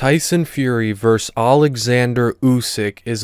Tyson Fury vs. Oleksandr Usyk is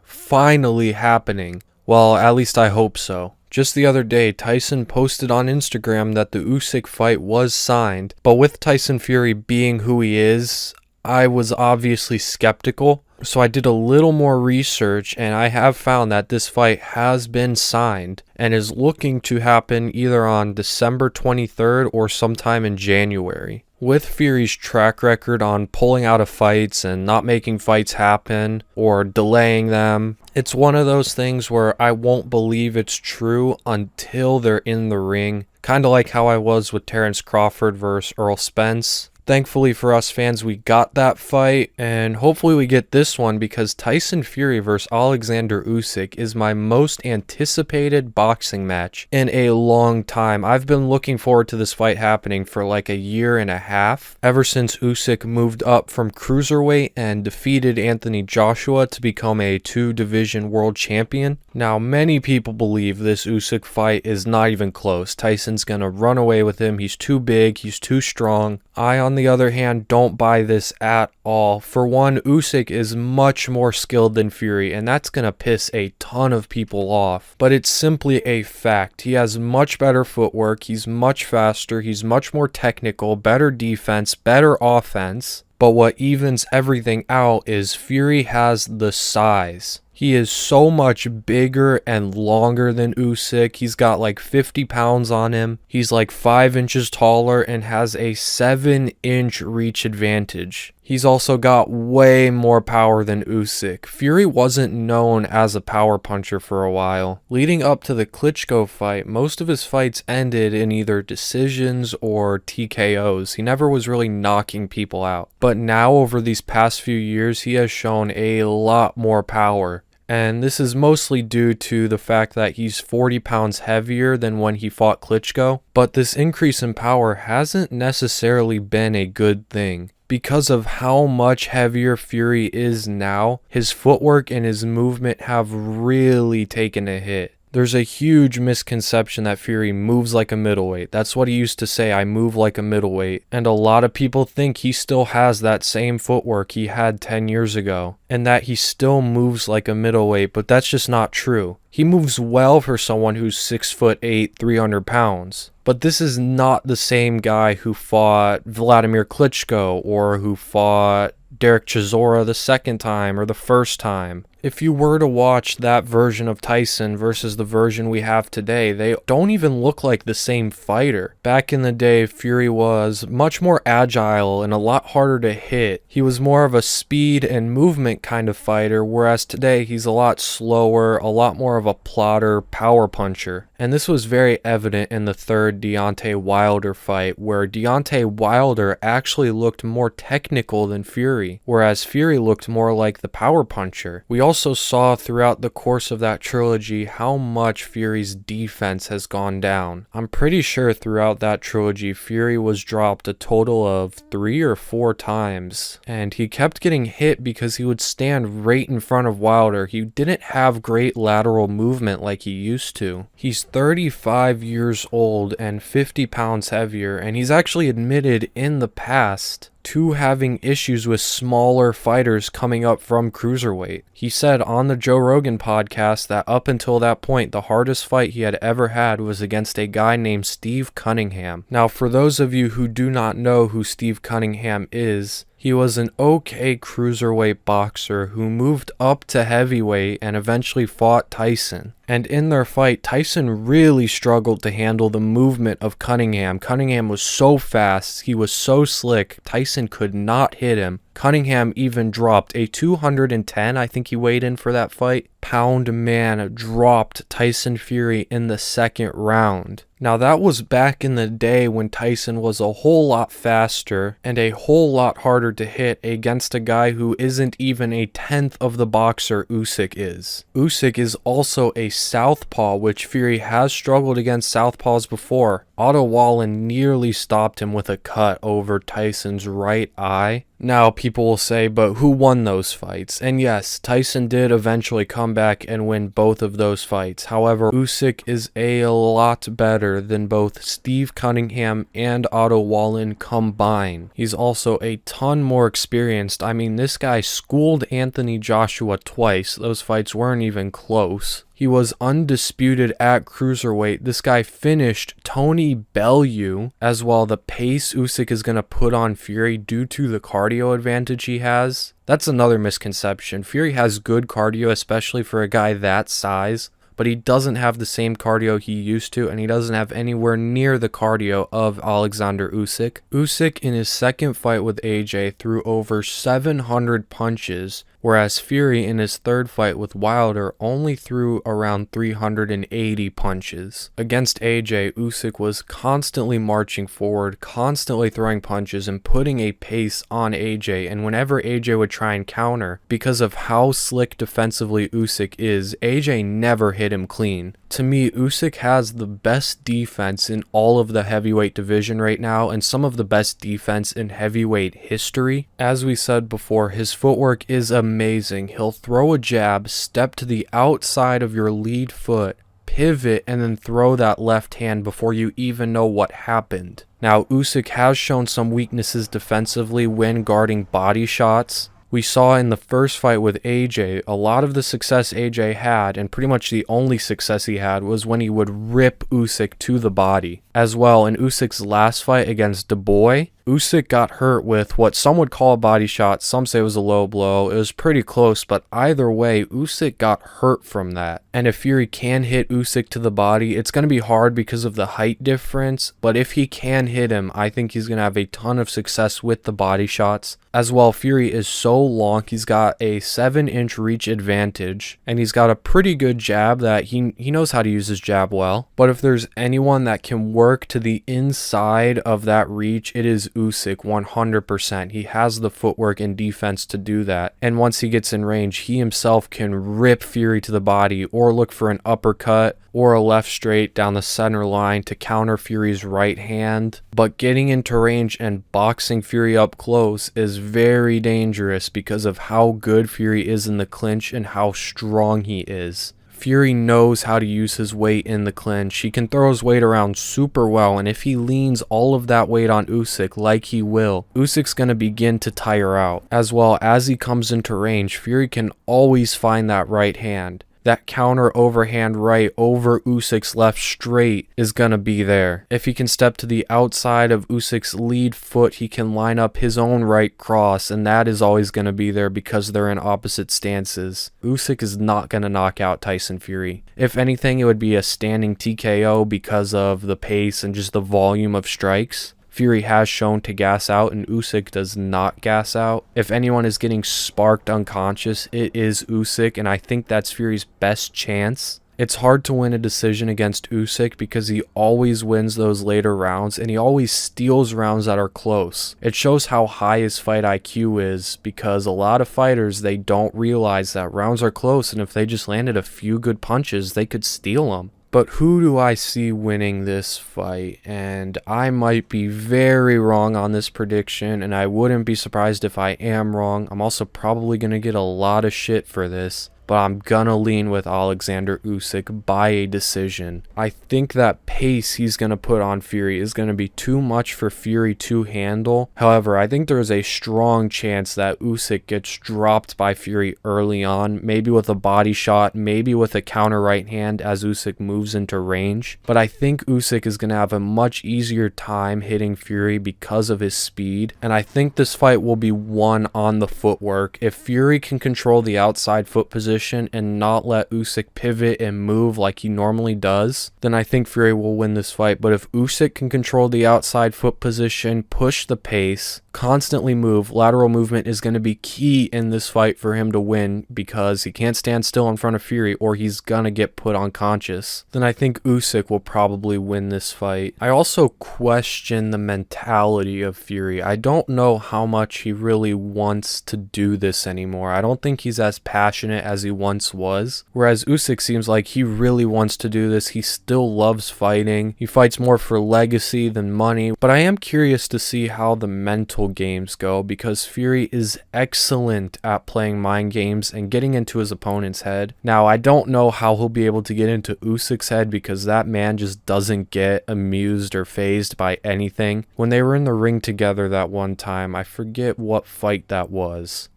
finally happening. Well, at least I hope so. Just the other day, Tyson posted on Instagram that the Usyk fight was signed, but with Tyson Fury being who he is, I was obviously skeptical. So I did a little more research, and I have found that this fight has been signed and is looking to happen either on December 23rd or sometime in January. With Fury's track record on pulling out of fights and not making fights happen or delaying them, it's one of those things where I won't believe it's true until they're in the ring. Kind of like how I was with Terrence Crawford versus Errol Spence. Thankfully for us fans, we got that fight, and hopefully we get this one because Tyson Fury vs. Oleksandr Usyk is my most anticipated boxing match in a long time. I've been looking forward to this fight happening for like a year and a half, ever since Usyk moved up from cruiserweight and defeated Anthony Joshua to become a 2-division world champion. Now, many people believe this Usyk fight is not even close. Tyson's gonna run away with him. He's too big, he's too strong. I, on the other hand, don't buy this at all. For one, Usyk is much more skilled than Fury, and that's going to piss a ton of people off. But it's simply a fact. He has much better footwork, he's much faster, he's much more technical, better defense, better offense. But what evens everything out is Fury has the size. He is so much bigger and longer than Usyk. He's got like 50 pounds on him. He's like 5 inches taller and has a 7-inch reach advantage. He's also got way more power than Usyk. Fury wasn't known as a power puncher for a while. Leading up to the Klitschko fight, most of his fights ended in either decisions or TKOs. He never was really knocking people out. But now, over these past few years, he has shown a lot more power. And this is mostly due to the fact that he's 40 pounds heavier than when he fought Klitschko. But this increase in power hasn't necessarily been a good thing. Because of how much heavier Fury is now, his footwork and his movement have really taken a hit. There's a huge misconception that Fury moves like a middleweight. That's what he used to say, I move like a middleweight. And a lot of people think he still has that same footwork he had 10 years ago, and that he still moves like a middleweight, but that's just not true. He moves well for someone who's 6'8", 300 pounds. But this is not the same guy who fought Vladimir Klitschko or who fought Derek Chisora the second time or the first time. If you were to watch that version of Tyson versus the version we have today, they don't even look like the same fighter. Back in the day, Fury was much more agile and a lot harder to hit. He was more of a speed and movement kind of fighter, whereas today he's a lot slower, a lot more of a plotter, power puncher. And this was very evident in the third Deontay Wilder fight, where Deontay Wilder actually looked more technical than Fury, whereas Fury looked more like the power puncher. We also saw throughout the course of that trilogy how much Fury's defense has gone down. I'm pretty sure throughout that trilogy, Fury was dropped a total of 3 or 4 times, and he kept getting hit because he would stand right in front of Wilder. He didn't have great lateral movement like he used to. He's 35 years old and 50 pounds heavier, and he's actually admitted in the past to having issues with smaller fighters coming up from cruiserweight. He said on the Joe Rogan podcast that up until that point, the hardest fight he had ever had was against a guy named Steve Cunningham. Now, for those of you who do not know who Steve Cunningham is, he was an okay cruiserweight boxer who moved up to heavyweight and eventually fought Tyson. And in their fight, Tyson really struggled to handle the movement of Cunningham. Cunningham was so fast, he was so slick, Tyson could not hit him. Cunningham even dropped a 210, I think he weighed in for that fight, pound man dropped Tyson Fury in the second round. Now that was back in the day when Tyson was a whole lot faster and a whole lot harder to hit against a guy who isn't even a 10th of the boxer Usyk is. Usyk is also a southpaw, which Fury has struggled against southpaws before. Otto Wallin nearly stopped him with a cut over Tyson's right eye. Now, people will say, but who won those fights? And yes, Tyson did eventually come back and win both of those fights. However, Usyk is a lot better than both Steve Cunningham and Otto Wallin combined. He's also a ton more experienced. I mean, this guy schooled Anthony Joshua twice. Those fights weren't even close. He was undisputed at cruiserweight. This guy finished Tony Bellew as well. The pace Usyk is going to put on Fury due to the cardio advantage he has. That's another misconception. Fury has good cardio, especially for a guy that size, but he doesn't have the same cardio he used to, and he doesn't have anywhere near the cardio of Oleksandr Usyk. Usyk in his second fight with AJ threw over 700 punches, whereas Fury in his third fight with Wilder only threw around 380 punches. Against AJ, Usyk was constantly marching forward, constantly throwing punches and putting a pace on AJ, and whenever AJ would try and counter, because of how slick defensively Usyk is, AJ never hit him clean. To me, Usyk has the best defense in all of the heavyweight division right now, and some of the best defense in heavyweight history. As we said before, his footwork is amazing. He'll throw a jab, step to the outside of your lead foot, pivot, and then throw that left hand before you even know what happened. Now, Usyk has shown some weaknesses defensively when guarding body shots. We saw in the first fight with AJ, a lot of the success AJ had, and pretty much the only success he had, was when he would rip Usyk to the body. As well, in Usyk's last fight against Dubois, Usyk got hurt with what some would call a body shot, some say it was a low blow. It was pretty close, but either way, Usyk got hurt from that. And if Fury can hit Usyk to the body, it's going to be hard because of the height difference, but if he can hit him, I think he's going to have a ton of success with the body shots. As well, Fury is so long, he's got a 7-inch reach advantage, and he's got a pretty good jab that he knows how to use his jab well. But if there's anyone that can work to the inside of that reach, it is Usyk 100%. He has the footwork and defense to do that. And once he gets in range, he himself can rip Fury to the body or look for an uppercut or a left straight down the center line to counter Fury's right hand. But getting into range and boxing Fury up close is very dangerous because of how good Fury is in the clinch and how strong he is. Fury knows how to use his weight in the clinch. He can throw his weight around super well, and if he leans all of that weight on Usyk like he will, Usyk's going to begin to tire out. As well, as he comes into range, Fury can always find that right hand. That counter overhand right over Usyk's left straight is going to be there. If he can step to the outside of Usyk's lead foot, he can line up his own right cross, and that is always going to be there because they're in opposite stances. Usyk is not going to knock out Tyson Fury. If anything, it would be a standing TKO because of the pace and just the volume of strikes. Fury has shown to gas out, and Usyk does not gas out. If anyone is getting sparked unconscious, it is Usyk, and I think that's Fury's best chance. It's hard to win a decision against Usyk because he always wins those later rounds, and he always steals rounds that are close. It shows how high his fight IQ is because a lot of fighters, they don't realize that rounds are close, and if they just landed a few good punches, they could steal them. But who do I see winning this fight? And I might be very wrong on this prediction, and I wouldn't be surprised if I am wrong. I'm also probably going to get a lot of shit for this, but I'm gonna lean with Oleksandr Usyk by a decision. I think that pace he's gonna put on Fury is gonna be too much for Fury to handle. However, I think there's a strong chance that Usyk gets dropped by Fury early on, maybe with a body shot, maybe with a counter right hand as Usyk moves into range. But I think Usyk is gonna have a much easier time hitting Fury because of his speed, and I think this fight will be won on the footwork. If Fury can control the outside foot position and not let Usyk pivot and move like he normally does, then I think Fury will win this fight. But if Usyk can control the outside foot position, push the pace, constantly move, lateral movement is going to be key in this fight for him to win because he can't stand still in front of Fury or he's going to get put unconscious, then I think Usyk will probably win this fight. I also question the mentality of Fury. I don't know how much he really wants to do this anymore. I don't think he's as passionate as he once was, whereas Usyk seems like he really wants to do this. He still loves fighting. He fights more for legacy than money, but I am curious to see how the mental mental games go, because Fury is excellent at playing mind games and getting into his opponent's head. Now, I don't know how he'll be able to get into Usyk's head, because that man just doesn't get amused or fazed by anything. When they were in the ring together that one time, I forget what fight that was.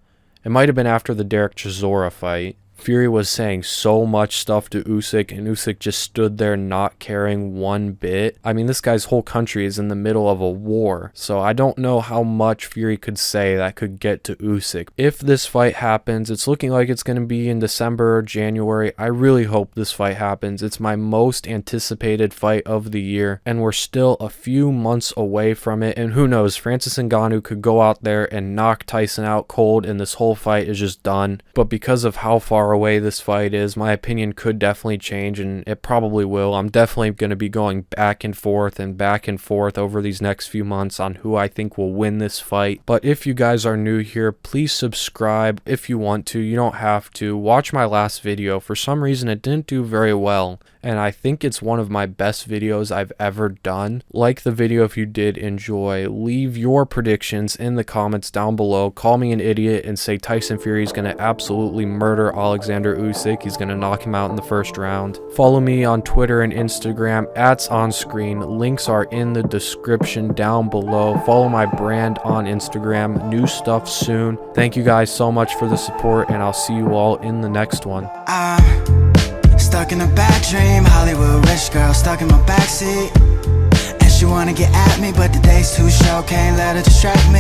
It might have been after the Derek Chisora fight. Fury was saying so much stuff to Usyk, and Usyk just stood there not caring one bit. I mean, this guy's whole country is in the middle of a war, so I don't know how much Fury could say that could get to Usyk. If this fight happens, it's looking like it's going to be in December or January. I really hope this fight happens. It's my most anticipated fight of the year, and we're still a few months away from it, and who knows, Francis Ngannou could go out there and knock Tyson out cold, and this whole fight is just done. But because of how far away this fight is, my opinion could definitely change, and it probably will. I'm definitely going to be going back and forth over these next few months on who I think will win this fight. But if you guys are new here, please subscribe if you want to. You don't have to. Watch my last video. For some reason, it didn't do very well, and I think it's one of my best videos I've ever done. Like the video if you did enjoy. Leave your predictions in the comments down below. Call me an idiot and say Tyson Fury is going to absolutely murder Oleksandr Usyk. He's going to knock him out in the first round. Follow me on Twitter and Instagram. @ on screen. Links are in the description down below. Follow my brand on Instagram. New stuff soon. Thank you guys so much for the support, and I'll see you all in the next one. Stuck in a bad dream, Hollywood rich girl stuck in my backseat, and she wanna get at me, but the day's too short, can't let her distract me.